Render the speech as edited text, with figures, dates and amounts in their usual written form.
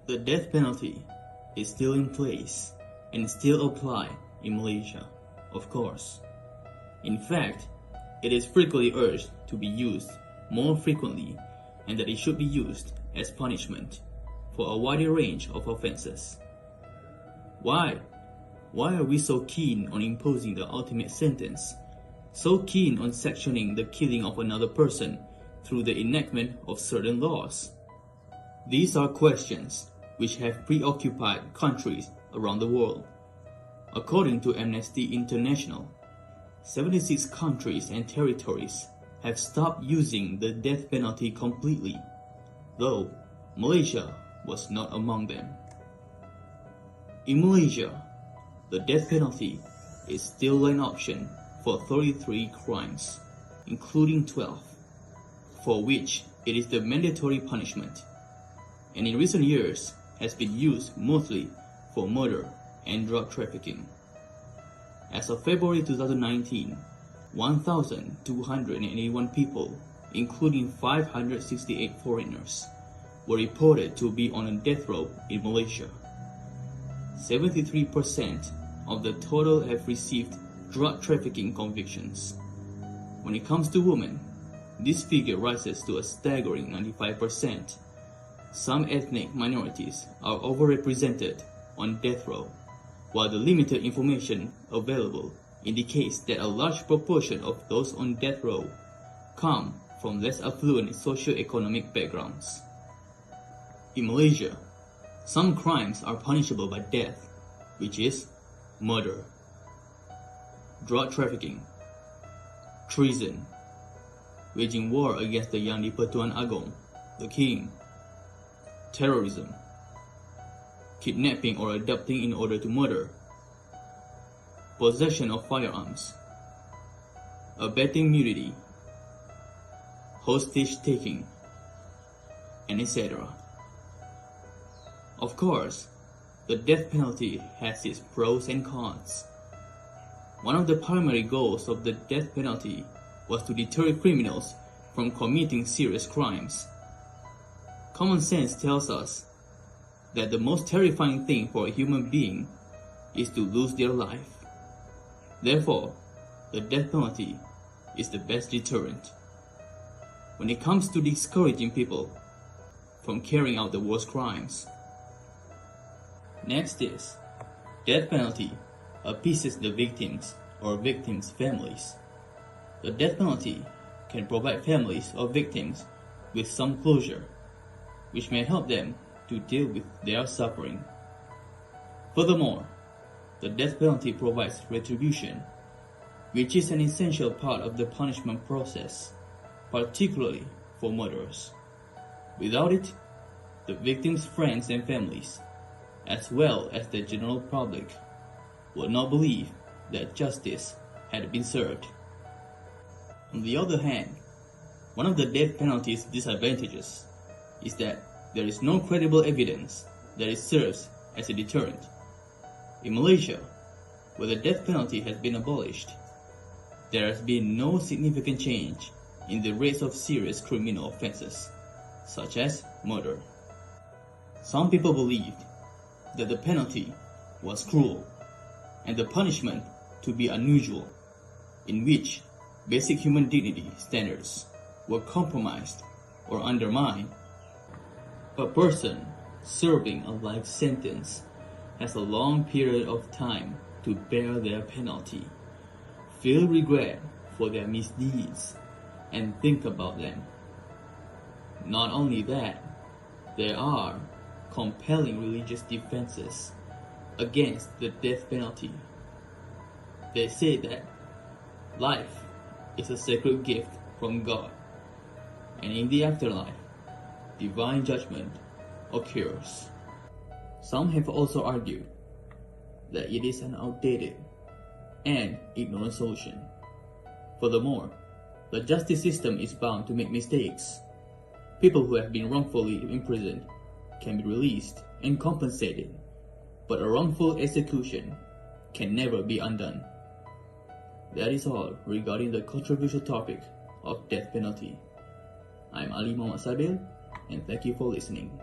The death penalty is still in place and still applied in Malaysia, of course. In fact, it is frequently urged to be used more frequently and that it should be used as punishment for a wider range of offenses. Why? Why are we so keen on imposing the ultimate sentence? So keen on sanctioning the killing of another person through the enactment of certain laws? These are questions which have preoccupied countries around the world. According to Amnesty International, 76 countries and territories have stopped using the death penalty completely, though Malaysia was not among them. In Malaysia, the death penalty is still an option for 33 crimes, including 12, for which it is the mandatory punishment, and in recent years has been used mostly for murder and drug trafficking. As of February 2019, 1,281 people, including 568 foreigners, were reported to be on a death row in Malaysia. 73% of the total have received drug trafficking convictions. When it comes to women, this figure rises to a staggering 95%. Some ethnic minorities are overrepresented on death row, while the limited information available indicates that a large proportion of those on death row come from less affluent socio-economic backgrounds. In Malaysia, some crimes are punishable by death, which is murder, drug trafficking, treason, waging war against the Yang di-Pertuan Agong, the king, terrorism, kidnapping or abducting in order to murder, possession of firearms, abetting nudity, hostage-taking, and etc. Of course, the death penalty has its pros and cons. One of the primary goals of the death penalty was to deter criminals from committing serious crimes. Common sense tells us that the most terrifying thing for a human being is to lose their life. Therefore, the death penalty is the best deterrent. When it comes to discouraging people from carrying out the worst crimes. Next is, death penalty appeases the victims or victims' families. The death penalty can provide families of victims with some closure, which may help them to deal with their suffering. Furthermore, the death penalty provides retribution, which is an essential part of the punishment process, particularly for murderers. Without it, the victims' friends and families, as well as the general public, would not believe that justice had been served. On the other hand, one of the death penalty's disadvantages is that there is no credible evidence that it serves as a deterrent. In Malaysia, where the death penalty has been abolished, there has been no significant change in the rates of serious criminal offenses, such as murder. Some people believed that the penalty was cruel and the punishment to be unusual, in which basic human dignity standards were compromised or undermined. A person serving a life sentence has a long period of time to bear their penalty, feel regret for their misdeeds, and think about them. Not only that, there are compelling religious defenses against the death penalty. They say that life is a sacred gift from God, and in the afterlife, divine judgment occurs. Some have also argued that it is an outdated and ignorant solution. Furthermore, the justice system is bound to make mistakes. People who have been wrongfully imprisoned can be released and compensated, but a wrongful execution can never be undone. That is all regarding the controversial topic of death penalty. I'm Ali Muhammad Sabil, and thank you for listening.